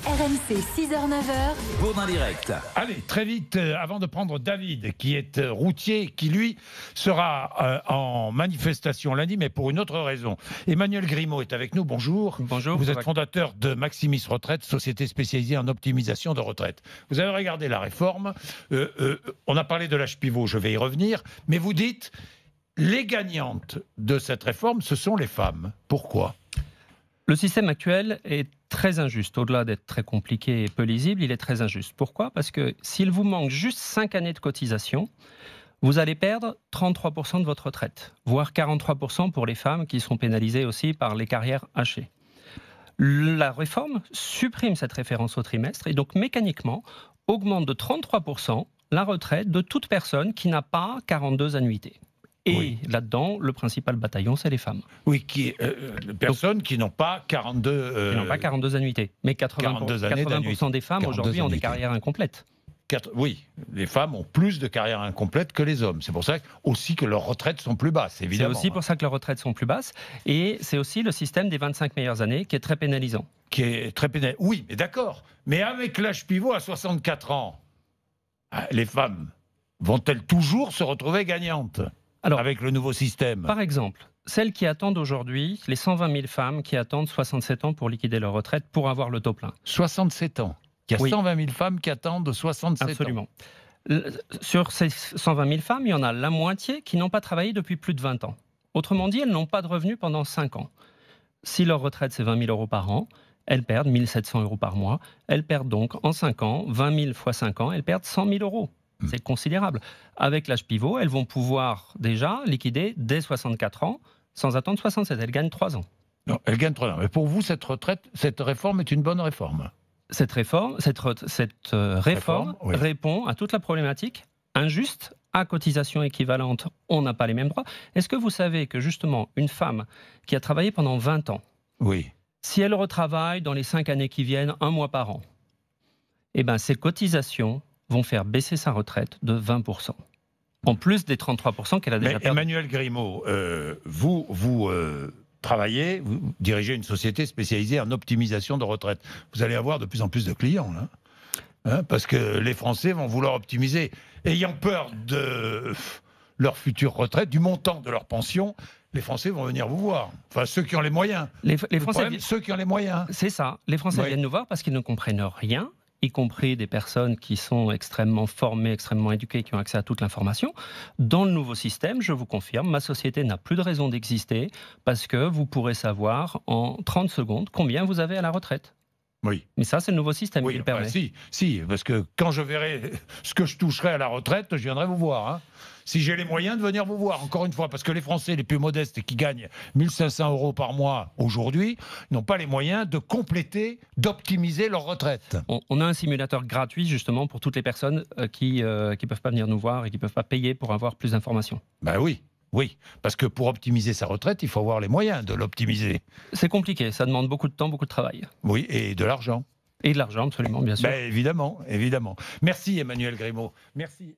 RMC 6h-9h. Bourdin Direct. Allez, très vite, avant de prendre David, qui est routier, qui lui sera en manifestation lundi, mais pour une autre raison. Emmanuel Grimaud est avec nous, bonjour. Bonjour. Vous êtes fondateur de Maximis Retraite, société spécialisée en optimisation de retraite. Vous avez regardé la réforme, on a parlé de l'âge pivot, je vais y revenir, mais vous dites, les gagnantes de cette réforme, ce sont les femmes. Pourquoi ? Le système actuel est très injuste. Au-delà d'être très compliqué et peu lisible, il est très injuste. Pourquoi ? Parce que s'il vous manque juste 5 années de cotisation, vous allez perdre 33% de votre retraite, voire 43% pour les femmes qui sont pénalisées aussi par les carrières hachées. La réforme supprime cette référence au trimestre et donc mécaniquement augmente de 33% la retraite de toute personne qui n'a pas 42 annuités. Et oui, là-dedans, le principal bataillon, c'est les femmes. Oui, personnes qui n'ont pas 42... Qui n'ont pas 42 annuités. Mais 80% des femmes, aujourd'hui, ont des carrières incomplètes. Oui, les femmes ont plus de carrières incomplètes que les hommes. C'est pour ça aussi que leurs retraites sont plus basses, évidemment. C'est aussi pour ça que leurs retraites sont plus basses. Et c'est aussi le système des 25 meilleures années qui est très pénalisant. Oui, mais d'accord. Mais avec l'âge pivot à 64 ans, les femmes vont-elles toujours se retrouver gagnantes ? Alors, avec le nouveau système. Par exemple, celles qui attendent aujourd'hui, les 120 000 femmes qui attendent 67 ans pour liquider leur retraite pour avoir le taux plein. 67 ans. Il y a 120 000 femmes qui attendent 67 Absolument. ans. Sur ces 120 000 femmes, il y en a la moitié qui n'ont pas travaillé depuis plus de 20 ans. Autrement dit, elles n'ont pas de revenus pendant 5 ans. Si leur retraite, c'est 20 000 euros par an, elles perdent 1 700 euros par mois. Elles perdent donc, en 5 ans, 20 000 fois 5 ans, elles perdent 100 000 euros. C'est considérable. Avec l'âge pivot, elles vont pouvoir déjà liquider dès 64 ans, sans attendre 67. Elles gagnent 3 ans. Non, elles gagnent 3 ans. Mais pour vous, cette réforme est une bonne réforme ? Cette réforme répond à toute la problématique injuste, à cotisation équivalente, on n'a pas les mêmes droits. Est-ce que vous savez que justement, une femme qui a travaillé pendant 20 ans, oui, si elle retravaille dans les 5 années qui viennent, 1 mois par an, eh ben, ses cotisations vont faire baisser sa retraite de 20%. En plus des 33% qu'elle a déjà perdu. Emmanuel Grimaud, vous travaillez, vous dirigez une société spécialisée en optimisation de retraite. Vous allez avoir de plus en plus de clients, là. Parce que les Français vont vouloir optimiser. Ayant peur de leur future retraite, du montant de leur pension, les Français vont venir vous voir. Enfin, ceux qui ont les moyens. Les Français, ceux qui ont les moyens. C'est ça. Les Français viennent nous voir parce qu'ils ne comprennent rien, y compris des personnes qui sont extrêmement formées, extrêmement éduquées, qui ont accès à toute l'information. Dans le nouveau système, je vous confirme, ma société n'a plus de raison d'exister parce que vous pourrez savoir en 30 secondes combien vous avez à la retraite. Oui. Mais ça, c'est le nouveau système qui le permet. Si, parce que quand je verrai ce que je toucherai à la retraite, je viendrai vous voir. Si j'ai les moyens de venir vous voir, encore une fois, parce que les Français les plus modestes qui gagnent 1 500 euros par mois aujourd'hui n'ont pas les moyens de compléter, d'optimiser leur retraite. On a un simulateur gratuit justement pour toutes les personnes qui ne peuvent pas venir nous voir et qui ne peuvent pas payer pour avoir plus d'informations. Ben oui, parce que pour optimiser sa retraite, il faut avoir les moyens de l'optimiser. C'est compliqué, ça demande beaucoup de temps, beaucoup de travail. Oui, et de l'argent. Et de l'argent, absolument, bien sûr. Ben évidemment. Merci Emmanuel Grimaud. Merci.